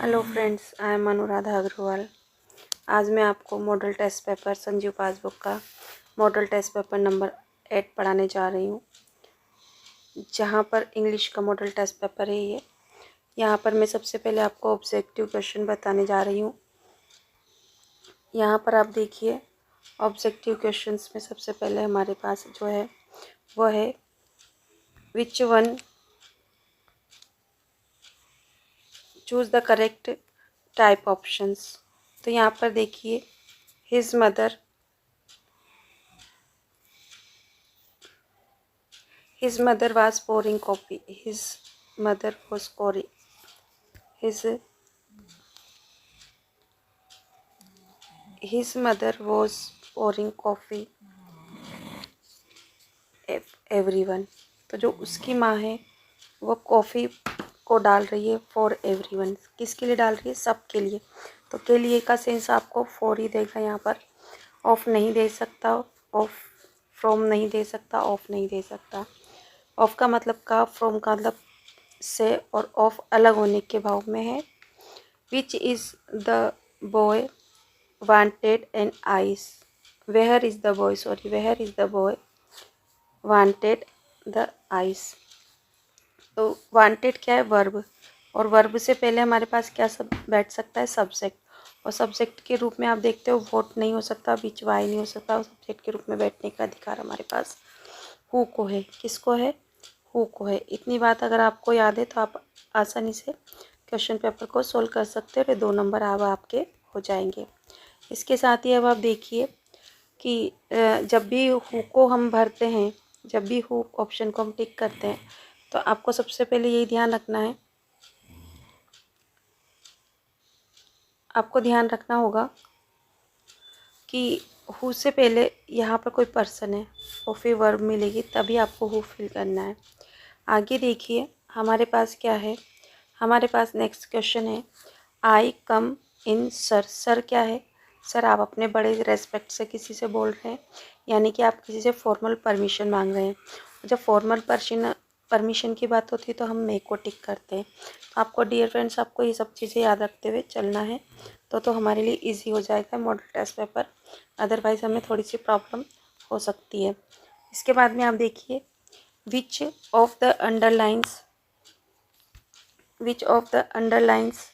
Hello friends, I am Anuradha Agarwal. आज मैं आपको model test paper Sanjeev passbook का मॉडल टेस्ट पेपर नंबर 8 पढ़ाने जा रही हूँ, जहाँ पर इंग्लिश का मॉडल टेस्ट पेपर है ये। यहाँ पर मैं सबसे पहले आपको ऑब्जेक्टिव क्वेश्चन बताने जा रही हूँ। यहाँ पर आप देखिए, ऑब्जेक्टिव क्वेश्चंस में सबसे पहले हमारे पास जो है वो है which one choose the correct type options. तो यहाँ पर देखिए, his mother was pouring coffee. His mother was pouring. His mother was pouring coffee. Everyone. तो जो उसकी माँ है वो कॉफ़ी को डाल रही है फॉर एवरीवन। किसके लिए डाल रही है? सब के लिए। तो के लिए का सेंस आपको फॉर ही देगा यहाँ पर। ऑफ नहीं दे सकता, ऑफ फ्रॉम नहीं दे सकता, ऑफ नहीं दे सकता। ऑफ का मतलब का, फ्रॉम का मतलब से, और ऑफ अलग होने के भाव में है। Which is the boy wanted an ice. Where is the boy, sorry, where is the boy wanted the ice. तो वांटेड क्या है? वर्ब, और वर्ब से पहले हमारे पास क्या सब बैठ सकता है? सब्जेक्ट। और सब्जेक्ट के रूप में आप देखते हो वोट नहीं हो सकता, बीच वाई नहीं हो सकता, और सब्जेक्ट के रूप में बैठने का अधिकार हमारे पास हु को है। किसको है? हु को है। इतनी बात अगर आपको याद है तो आप आसानी से क्वेश्चन पेपर को सोल्व कर सकते हो। 2 नंबर अब आपके हो जाएंगे। इसके साथ ही अब आप देखिए कि जब भी हु को हम भरते हैं, जब भी हु ऑप्शन को हम टिक करते हैं, तो आपको सबसे पहले यही ध्यान रखना है, आपको ध्यान रखना होगा कि हु से पहले यहाँ पर कोई पर्सन है और फिर वर्ब मिलेगी, तभी आपको हु फिल करना है। आगे देखिए हमारे पास क्या है। हमारे पास नेक्स्ट क्वेश्चन है, आई कम इन सर। सर क्या है? सर आप अपने बड़े रेस्पेक्ट से किसी से बोल रहे हैं, यानी कि आप किसी से फॉर्मल परमिशन मांग रहे हैं। जब फॉर्मल परमिशन की बात होती है तो हम मे को टिक करते हैं। आपको डियर फ्रेंड्स, आपको ये सब चीज़ें याद रखते हुए चलना है, तो हमारे लिए इजी हो जाएगा मॉडल टेस्ट पेपर। अदरवाइज़ हमें थोड़ी सी प्रॉब्लम हो सकती है। इसके बाद में आप देखिए, which of the underlines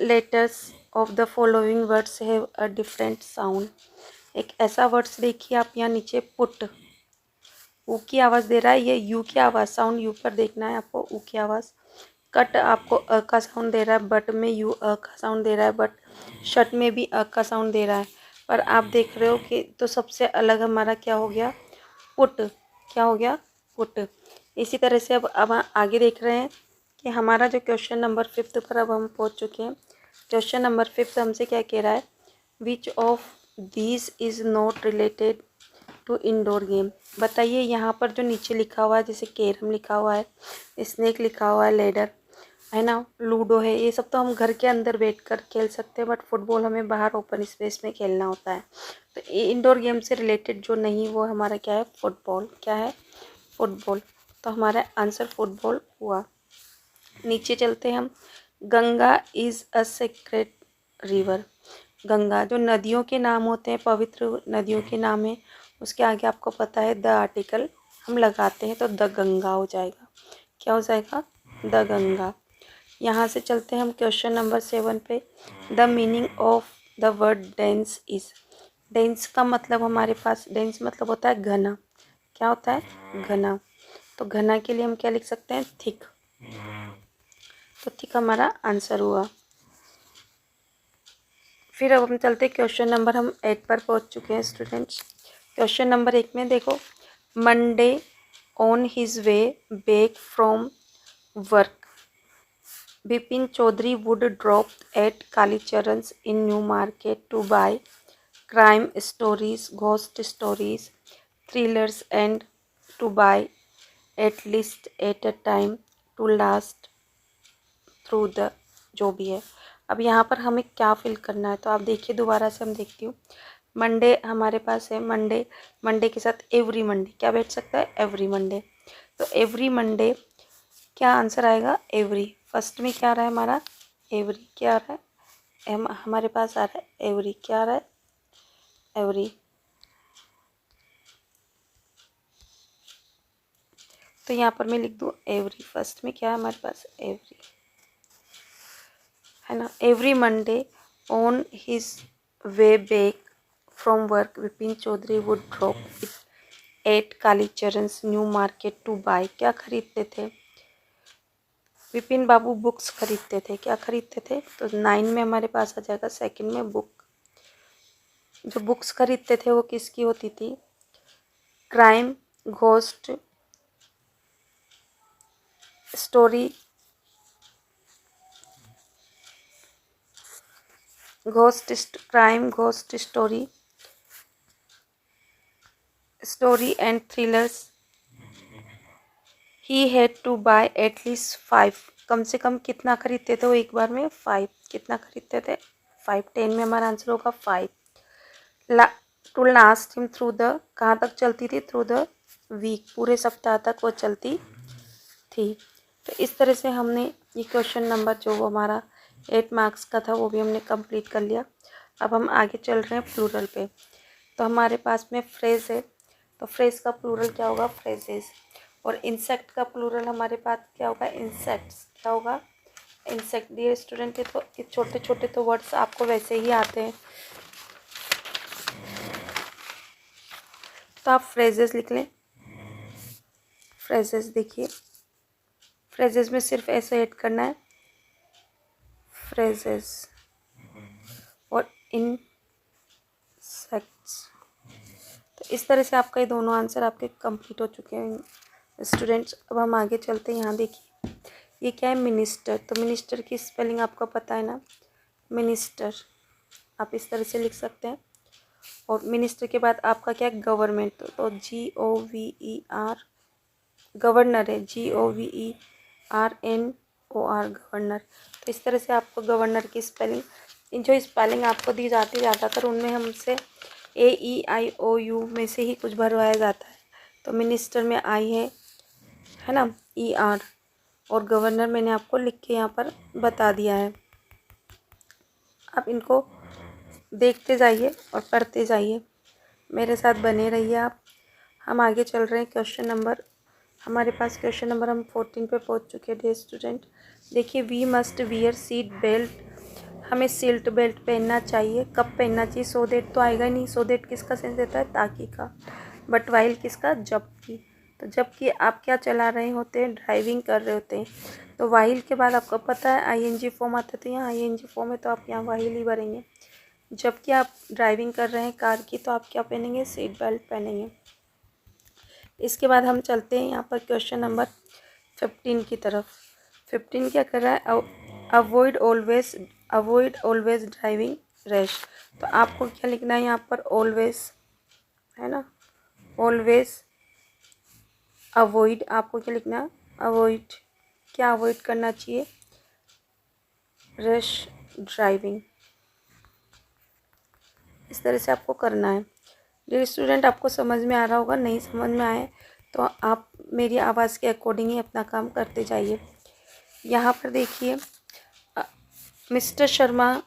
letters of the following words have a different sound। एक ऐसा वर्ड्स देखिए आप यहाँ नीचे, पुट, ऊ की आवाज़ दे रहा है, ये यू की आवाज़, साउंड यू पर देखना है आपको, ऊ की आवाज़। कट आपको अ का साउंड दे रहा है, बट में यू अ का साउंड दे रहा है, बट शट में भी अ का साउंड दे रहा है। पर आप देख रहे हो कि तो सबसे अलग हमारा क्या हो गया? पुट। क्या हो गया? पुट। इसी तरह से अब आगे देख रहे हैं कि हमारा जो क्वेश्चन नंबर 5 पर अब हम पहुंच चुके हैं। क्वेश्चन नंबर 5 हमसे क्या कह रहा है? Which of these is not related to indoor game. बताइए, यहाँ पर जो नीचे लिखा हुआ है, जैसे कैरम लिखा हुआ है, स्नेक लिखा हुआ है, लेडर है ना, लूडो है, ये सब तो हम घर के अंदर बैठकर खेल सकते हैं, बट फुटबॉल हमें बाहर ओपन स्पेस में खेलना होता है। तो ये इंडोर गेम से रिलेटेड जो नहीं, वो हमारा क्या है? फुटबॉल। क्या है? फुटबॉल। तो हमारा आंसर फुटबॉल हुआ। नीचे चलते हैं हम। Ganga is a sacred river. Ganga, जो नदियों के नाम होते हैं, पवित्र नदियों के नाम है, उसके आगे आपको पता है द आर्टिकल हम लगाते हैं, तो द गंगा हो जाएगा। क्या हो जाएगा? द गंगा। यहाँ से चलते हैं हम क्वेश्चन नंबर 7 पे। The meaning of the word dense is. Dense का मतलब हमारे पास, डेंस मतलब होता है घना। क्या होता है? घना। तो घना के लिए हम क्या लिख सकते हैं? थिक। तो थिक हमारा आंसर हुआ। फिर अब हम चलते हैं क्वेश्चन नंबर, हम 8 पर पहुंच चुके हैं स्टूडेंट्स। क्वेश्चन नंबर 1 में देखो, Monday on his way back from work Bipin Chaudhary would drop at Kalicharan's in New Market to buy crime stories, ghost stories, thrillers, and to buy at least at a time to last through the, जो भी है। अब यहाँ पर हमें क्या fill करना है, तो आप देखिए, दोबारा से हम देखती हूँ। मंडे हमारे पास है, मंडे, मंडे के साथ एवरी मंडे क्या बैठ सकता है? Every Monday. तो एवरी मंडे क्या आंसर आएगा? एवरी। फर्स्ट में क्या रहा है हमारा? एवरी क्या आ रहा है, हमारे पास आ रहा है एवरी, क्या आ रहा है एवरी। तो यहाँ पर मैं लिख दूँ एवरी, फर्स्ट में क्या है हमारे पास एवरी, है ना। Every Monday on his way back from work Vipin Chaudhary would drop it at Kalicharan's new market to buy, क्या खरीदते थे विपिन बाबू, बुक्स खरीदते थे, क्या खरीदते थे। तो 9 में हमारे पास आ जाएगा सेकंड में बुक। जो बुक्स खरीदते थे वो किसकी होती थी, crime, ghost story, crime, ghost story and thrillers. He had to buy at least 5, कम से कम कितना खरीदते थे वो एक बार में 5, कितना खरीदते थे 5, 10 में हमारा आंसर होगा 5। To last him through the, कहाँ तक चलती थी, थ्रू द वीक, पूरे सप्ताह तक वो चलती थी। तो इस तरह से हमने ये क्वेश्चन नंबर जो वो हमारा 8 मार्क्स का था वो भी हमने कंप्लीट कर लिया। अब हम आगे चल रहे हैं प्लूरल पे। तो हमारे पास में फ्रेज है, तो फ्रेज का प्लूरल क्या होगा, फ्रेजेस। और इंसेक्ट का प्लूरल हमारे पास क्या होगा, इंसेक्ट्स, क्या होगा इंसेक्ट। डियर स्टूडेंट, ये तो छोटे छोटे तो वर्ड्स आपको वैसे ही आते हैं, तो आप फ्रेजेस लिख लें। फ्रेजेस देखिए, फ्रेजेस में सिर्फ ऐसे ऐड करना है फ्रेजेस और इंसेक्ट्स। तो इस तरह से आपका ये दोनों आंसर आपके कंप्लीट हो चुके हैं स्टूडेंट्स। अब हम आगे चलते हैं। यहाँ देखिए ये क्या है, मिनिस्टर। तो मिनिस्टर की स्पेलिंग आपको पता है ना, मिनिस्टर आप इस तरह से लिख सकते हैं। और मिनिस्टर के बाद आपका क्या है, गवर्नमेंट। तो GOVER गवर्नर है, GOVERNOR गवर्नर। तो इस तरह से आपको गवर्नर की स्पेलिंग, जो स्पेलिंग आपको दी जाती है ज़्यादातर उनमें हमसे AEIOU में से ही कुछ भरवाया जाता है। तो मिनिस्टर में आई है ना, ER, और गवर्नर मैंने आपको लिख के यहाँ पर बता दिया है। आप इनको देखते जाइए और पढ़ते जाइए, मेरे साथ बने रहिए आप। हम आगे चल रहे हैं क्वेश्चन नंबर, हमारे पास क्वेश्चन नंबर हम 14 पे पहुंच चुके हैं। डियर स्टूडेंट देखिए, we must wear seat belt, हमें सीट बेल्ट पहनना चाहिए। कब पहनना चाहिए, सो देट तो आएगा ही नहीं, सो देट किसका सेंस देता है, ताकि का। बट वाइल किसका, जबकि। तो जबकि आप क्या चला रहे होते हैं, ड्राइविंग कर रहे होते हैं। तो वाइल के बाद आपको पता है ING फॉर्म आता है, तो यहाँ ING फॉर्म है तो आप यहाँ वाइल ही भरेंगे। जबकि आप ड्राइविंग कर रहे हैं कार की, तो आप क्या पहनेंगे, सीट बेल्ट पहनेंगे। इसके बाद हम चलते हैं यहाँ पर क्वेश्चन नंबर 15 की तरफ। 15 क्या कर रहा है, अवॉइड ऑलवेज ड्राइविंग रैश। तो आपको क्या लिखना है यहाँ पर, ऑलवेज, है ना, ऑलवेज अवॉइड। आपको क्या लिखना है, अवॉइड, क्या अवॉइड करना चाहिए, रैश ड्राइविंग। इस तरह से आपको करना है। डियर स्टूडेंट आपको समझ में आ रहा होगा, नहीं समझ में आए तो आप मेरी आवाज़ के अकॉर्डिंग ही अपना काम करते जाइए। यहाँ पर देखिए मिस्टर शर्मा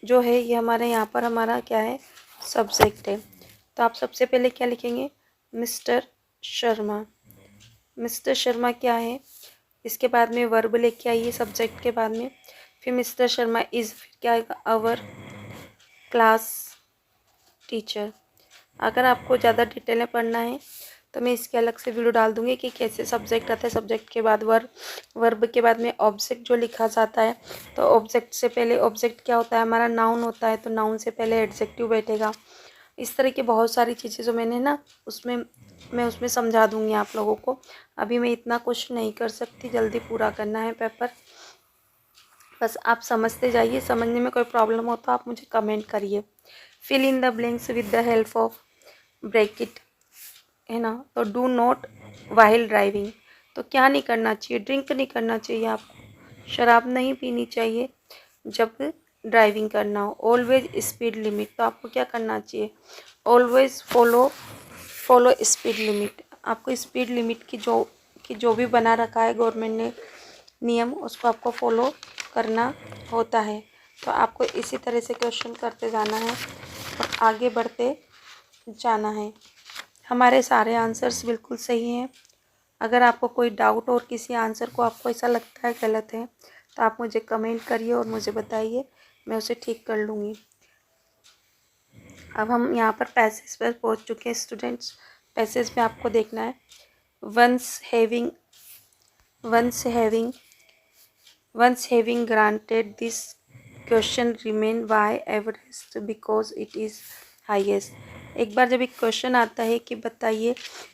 जो है ये हमारे यहाँ पर हमारा क्या है, सब्जेक्ट है। तो आप सबसे पहले क्या लिखेंगे, मिस्टर शर्मा। मिस्टर शर्मा क्या है, इसके बाद में वर्ब लेके आइए सब्जेक्ट के बाद में। फिर मिस्टर शर्मा इज़, फिर क्या आएगा, आवर क्लास टीचर। अगर आपको ज़्यादा डिटेल में पढ़ना है तो मैं इसके अलग से वीडियो डाल दूँगी कि कैसे सब्जेक्ट आता है, सब्जेक्ट के बाद वर्ब के बाद में ऑब्जेक्ट जो लिखा जाता है। तो ऑब्जेक्ट से पहले, ऑब्जेक्ट क्या होता है हमारा, नाउन होता है, तो नाउन से पहले एडजेक्टिव बैठेगा। इस तरह की बहुत सारी चीज़ें जो मैंने ना मैं उसमें समझा दूँगी आप लोगों को। अभी मैं इतना कुछ नहीं कर सकती, जल्दी पूरा करना है पेपर। बस आप समझते जाइए, समझने में कोई प्रॉब्लम हो तो आप मुझे कमेंट करिए। Fill in the blanks with the help of bracket, है ना। तो डू नॉट वाइल ड्राइविंग, तो क्या नहीं करना चाहिए, ड्रिंक नहीं करना चाहिए आपको, शराब नहीं पीनी चाहिए जब ड्राइविंग करना हो। ऑलवेज स्पीड लिमिट, तो आपको क्या करना चाहिए, ऑलवेज फॉलो स्पीड लिमिट। आपको स्पीड लिमिट की जो भी बना रखा है गवर्नमेंट ने नियम, उसको आपको फॉलो करना होता है। तो आपको इसी तरह से क्वेश्चन करते जाना है और आगे बढ़ते जाना है। हमारे सारे आंसर्स बिल्कुल सही हैं। अगर आपको कोई डाउट और किसी आंसर को आपको ऐसा लगता है गलत है तो आप मुझे कमेंट करिए और मुझे बताइए, मैं उसे ठीक कर लूँगी। अब हम यहाँ पर पैसेज पर पहुँच चुके हैं स्टूडेंट्स। पैसेज में आपको देखना है once having granted this question remain why Everest because it is highest। एक बार जब एक क्वेश्चन आता है कि बताइए,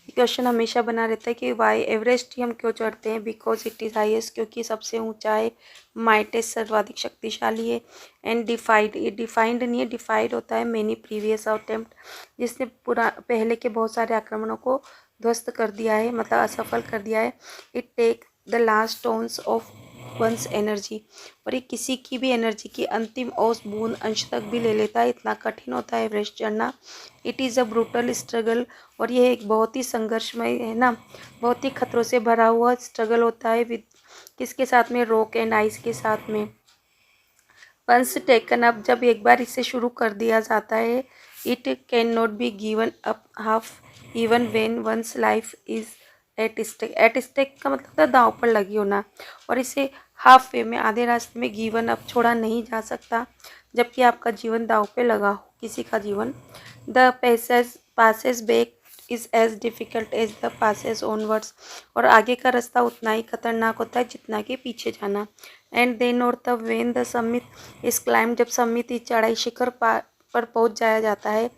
क्वेश्चन हमेशा बना रहता है कि वाई एवरेस्ट ही हम क्यों चढ़ते हैं, बिकॉज इट इज़ हाईएस्ट क्योंकि सबसे ऊंचा है, माइटेस्ट सर्वाधिक शक्तिशाली है, एंड डिफाइड, ये डिफाइंड नहीं है, डिफाइड होता है मैनी प्रीवियस अटेम्प्ट, जिसने पूरा पहले के बहुत सारे आक्रमणों को ध्वस्त कर दिया है, मतलब असफल कर दिया है। It take the last tons of one's energy, और ये किसी की भी एनर्जी की अंतिम औस बूंद अंश तक भी ले लेता है, इतना कठिन होता है एवरेस्ट चढ़ना। It is a brutal struggle, और ये एक बहुत ही संघर्षमय है ना, बहुत ही खतरों से भरा हुआ स्ट्रगल होता है विद किसके साथ में, रॉक एंड आइस के साथ में। वंस टेकन अप, जब एक बार इसे शुरू कर दिया जाता है, it can not be given up half even when one's life is at stake. At stake का मतलब था दांव पर लगी होना, और इसे हाफ वे में, आधे रास्ते में गिवन अप, छोड़ा नहीं जा सकता जबकि आपका जीवन दांव पे लगा हो, किसी का जीवन। The passage back is as difficult as the passage onwards, और आगे का रास्ता उतना ही खतरनाक होता है जितना कि पीछे जाना। एंड देन और तब वेन द समिट इस क्लाइम, जब समिट इस चढ़ाई शिखर पर पहुंच जाया जाता है,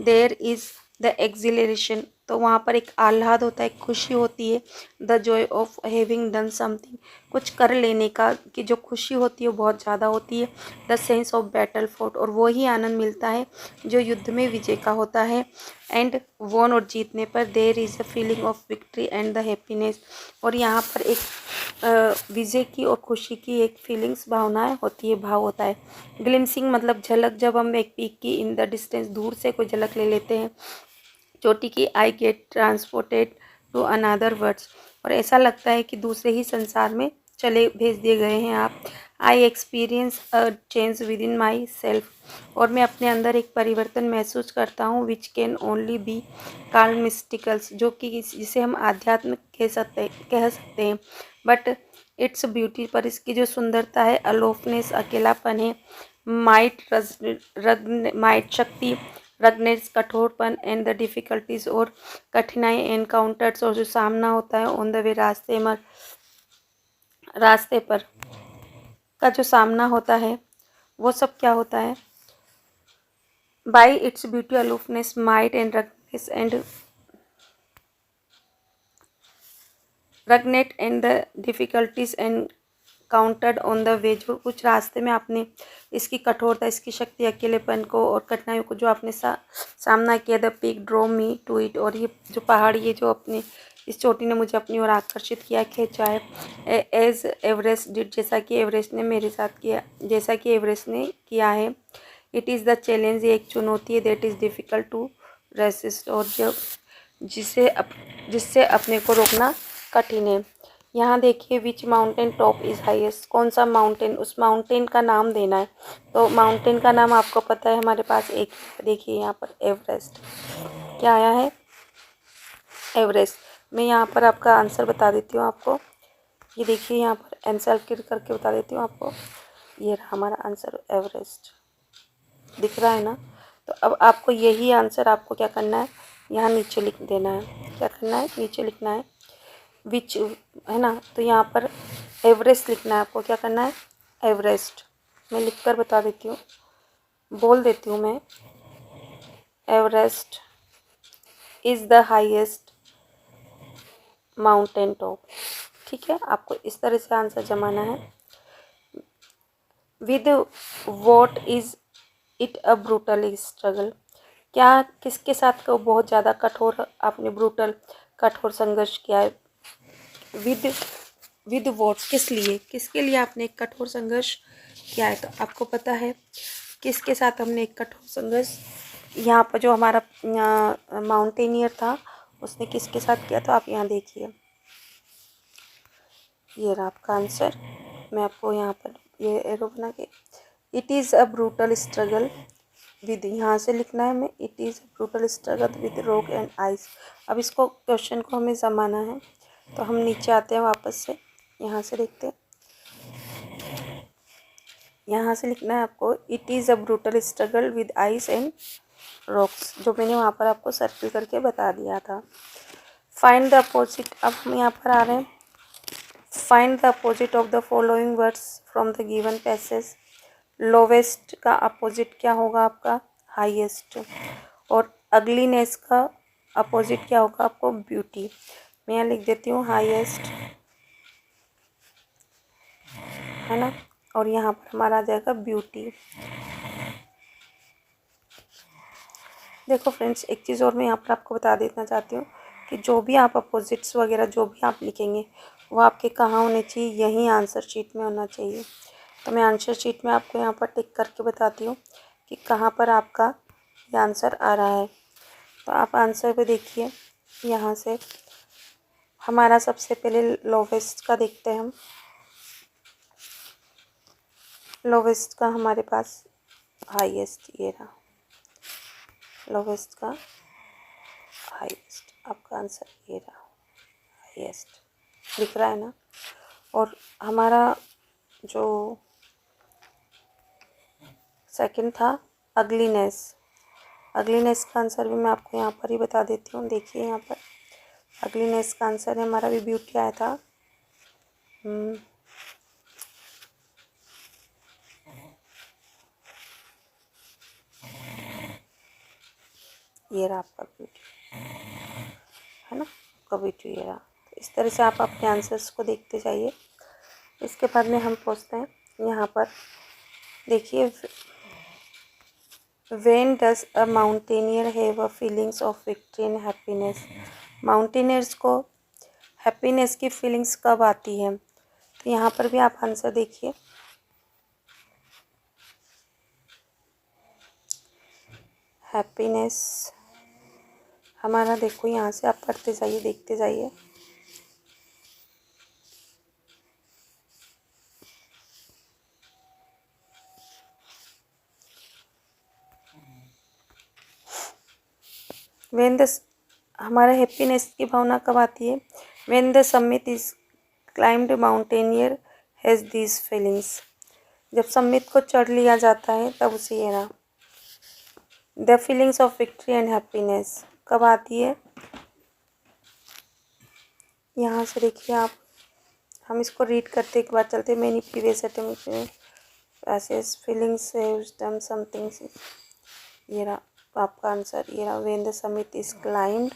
देयर इज़ द एक्सिलरेशन, तो वहाँ पर एक आह्लाद होता है, खुशी होती है। The Joy of having done something, कुछ कर लेने का कि जो खुशी होती है वो बहुत ज़्यादा होती है। The sense of battle fort, और वो ही आनंद मिलता है जो युद्ध में विजय का होता है। एंड वॉन, और जीतने पर there is a feeling of victory and the happiness, और यहाँ पर एक विजय की और खुशी की एक फीलिंग्स, भावनाएं होती है, भाव होता है। ग्लिम्सिंग मतलब झलक, जब हम एक पीक की इन द डिस्टेंस, दूर से कोई झलक ले लेते हैं चोटी की। I get transported to another words, और ऐसा लगता है कि दूसरे ही संसार में चले भेज दिए गए हैं आप। I experience a change within myself, और मैं अपने अंदर एक परिवर्तन महसूस करता हूँ। Which can only be called mysticals, जो कि जिसे हम आध्यात्मिक कह सकते हैं। बट इट्स ब्यूटी, पर इसकी जो सुंदरता है, अलोफनेस अकेलापन है, माइट शक्ति, रगनेस कठोरपन, एंड द डिफ़िकल्टीज, और कठिनाई एनकाउंटर्स, और जो सामना होता है ऑन द वे, रास्ते पर का जो सामना होता है, वो सब क्या होता है। By its beauty, aloofness, might and ruggedness and the difficulties and countered on the way, जो कुछ रास्ते में आपने इसकी कठोरता, इसकी शक्ति, अकेलेपन को और कठिनाइयों को जो आपने सामना किया। The peak drew me to it, और ये जो पहाड़, ये जो अपने इस चोटी ने मुझे अपनी ओर आकर्षित किया, खींचा है। एज एवरेस्ट डिड, जैसा कि एवरेस्ट ने मेरे साथ किया, जैसा कि एवरेस्ट ने किया है। इट इज़ द चैलेंज, ये एक चुनौती है। That is difficult to resist, और जब जिससे अपने को रोकना कठिन है। यहाँ देखिए, which mountain top is highest, कौन सा माउंटेन, उस माउंटेन का नाम देना है। तो माउंटेन का नाम आपको पता है, हमारे पास एक, देखिए यहाँ पर एवरेस्ट, क्या आया है, एवरेस्ट। मैं यहाँ पर आपका आंसर बता देती हूँ आपको, ये देखिए यहाँ पर आंसर करके बता देती हूँ आपको। ये रहा हमारा आंसर, एवरेस्ट, दिख रहा है ना। तो अब आपको यही आंसर आपको क्या करना है, यहाँ नीचे लिख देना है। क्या करना है, नीचे लिखना है विच, है ना। तो यहाँ पर एवरेस्ट लिखना है आपको। क्या करना है, एवरेस्ट। मैं लिखकर बता देती हूँ, बोल देती हूँ मैं। Everest is the highest mountain top. ठीक है, आपको इस तरह से आंसर जमाना है। With what is it a brutal struggle, क्या किसके साथ को बहुत ज़्यादा कठोर आपने ब्रूटल कठोर संघर्ष किया है। विद वॉट, किस लिए, किसके लिए आपने एक कठोर संघर्ष किया है। तो आपको पता है किसके साथ हमने एक कठोर संघर्ष, यहाँ पर जो हमारा माउंटेनियर था उसने किसके साथ किया। तो आप यहाँ देखिए, ये रहा आपका आंसर। मैं आपको यहाँ पर ये एरो बना के, it is a brutal struggle with, यहाँ से लिखना है हमें, it is a brutal struggle with rock and ice. अब इसको क्वेश्चन को हमें जमाना है, तो हम नीचे आते हैं वापस से, यहाँ से देखते हैं, यहाँ से लिखना है आपको, it is a brutal struggle with ice and rocks, जो मैंने वहाँ पर आपको सर्किल करके बता दिया था। फाइंड द अपोजिट, अब हम यहाँ पर आ रहे हैं, find the opposite of the following words from the given passage. Lowest का अपोजिट क्या होगा आपका, हाईएस्ट, और अगलीनेस का अपोजिट क्या होगा आपको, ब्यूटी। मैं यहाँ लिख देती हूँ हाईएस्ट, है ना, और यहाँ पर हमारा आ जाएगा ब्यूटी। देखो फ्रेंड्स, एक चीज़ और मैं यहाँ पर आपको बता देना चाहती हूँ कि जो भी आप अपोजिट्स वगैरह जो भी आप लिखेंगे वो आपके कहाँ होने चाहिए, यहीं आंसर शीट में होना चाहिए। तो मैं आंसर शीट में आपको यहाँ पर टिक करके बताती हूँ कि कहाँ पर आपका ये आंसर आ रहा है। तो आप आंसर पे देखिए, यहाँ से हमारा सबसे पहले लोवेस्ट का देखते हैं हम। लोवेस्ट का हमारे पास हाईएस्ट, ये रहा लोवेस्ट का हाईएस्ट, आपका आंसर ये रहा हाईएस्ट, दिख रहा है ना। और हमारा जो सेकंड था अगलीनेस, अगलीनेस का आंसर भी मैं आपको यहाँ पर ही बता देती हूँ। देखिए यहाँ पर अगलीनेस का आंसर है हमारा भी ब्यूटी आया था। ये रहा आपका ब्यूटी, है ना, आपका ब्यूटी ये रहा। तो इस तरह से आप अपने आंसर्स को देखते जाइए। इसके बाद में हम पूछते हैं यहाँ पर, देखिए, When does a mountaineer have a feelings of victory and happiness? Mountaineers को हैप्पीनेस की फीलिंग्स कब आती है? तो यहाँ पर भी आप आंसर देखिए, हैप्पीनेस हमारा, देखो यहाँ से आप पढ़ते जाइए, देखते जाइए। When the, हमारा हैप्पीनेस की भावना कब आती है? When the summit is climbed, mountaineer has these feelings. जब सम्मित को चढ़ लिया जाता है तब उसे ये ना, the feelings of victory and happiness कब आती है? यहाँ से देखिए आप, हम इसको रीड करते एक बार चलते, many previous attempt passage feelings done something, ये रहा आपका आंसर, ये रहा, when the summit is climbed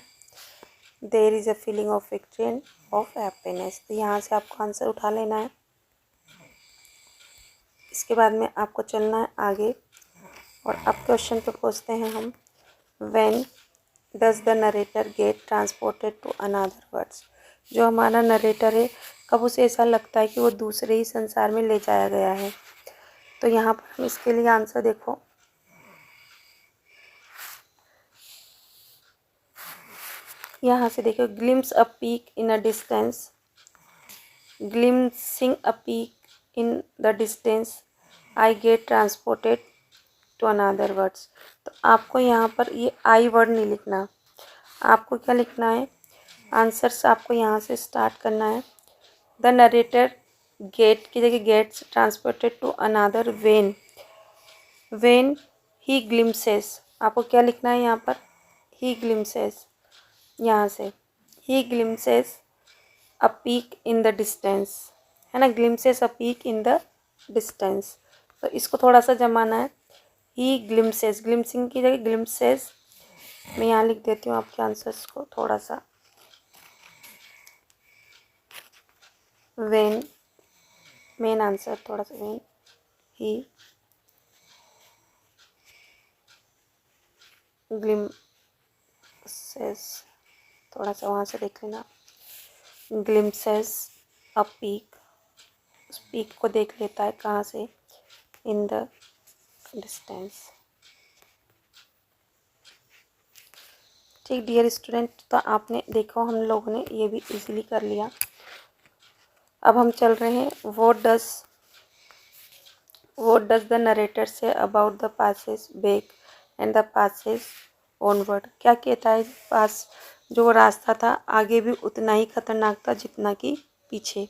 there is a feeling of victory and of happiness. तो यहाँ से आपको आंसर उठा लेना है। इसके बाद में आपको चलना है आगे, और अब क्वेश्चन पे पूछते हैं हम, when does the narrator get transported to another words. जो हमारा नरेटर है, कब उसे ऐसा लगता है कि वो दूसरे ही संसार में ले जाया गया है? तो यहाँ पर हम इसके लिए आंसर देखो, यहाँ से देखो, glimpse a peak in a distance, glimpsing a peak in the distance, I get transported to another worlds. तो आपको यहाँ पर ये आई वर्ड नहीं लिखना, आपको क्या लिखना है, आंसर्स आपको यहाँ से स्टार्ट करना है। द नरेटर गेट की जगह gets transported to another when, when he glimpses, आपको क्या लिखना है यहाँ पर, ही ग्लिम्सेस, यहाँ से ही glimpses a peak in the distance, है ना, glimpses a peak in the distance. तो इसको थोड़ा सा जमाना है, ही ग्लिम्सेस, ग्लिम्सिंग की जगह ग्लिम्सेस, मैं यहाँ लिख देती हूँ आपके आंसर्स को थोड़ा सा, वेन, मेन आंसर थोड़ा सा, वेन ही ग्लिम्सेस, थोड़ा सा वहाँ से देख लेना, ग्लिम्सेस अ पीक, उस पीक को देख लेता है कहाँ से, इन द डिस्टेंस। ठीक डियर स्टूडेंट, तो आपने देखो हम लोगों ने ये भी इजीली कर लिया। अब हम चल रहे हैं, what does What does the narrator say about the passage back and the passage onward? क्या कहता है पास जो रास्ता था आगे भी उतना ही खतरनाक था जितना कि पीछे।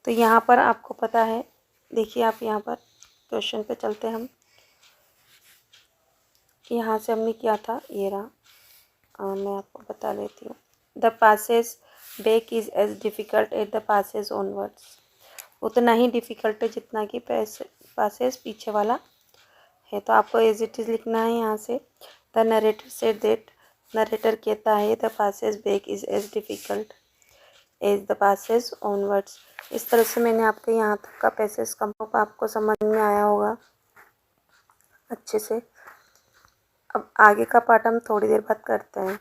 तो यहाँ पर आपको पता है, देखिए आप यहाँ पर क्वेश्चन पे चलते हम। यहाँ से हमने किया था, ये रहा, मैं आपको बता देती हूँ। The passage back is as difficult as the passage onwards. उतना ही डिफ़िकल्ट है जितना कि पासेज पीछे वाला है। तो आपको एज इट इज़ लिखना है यहाँ से। The narrator said that, narrator कहता है the passage back is as difficult as the passage onwards. इस तरह से मैंने आपके यहाँ तक का पैसेज आपको समझ में आया होगा अच्छे से। अब आगे का पार्ट हम थोड़ी देर बाद करते हैं।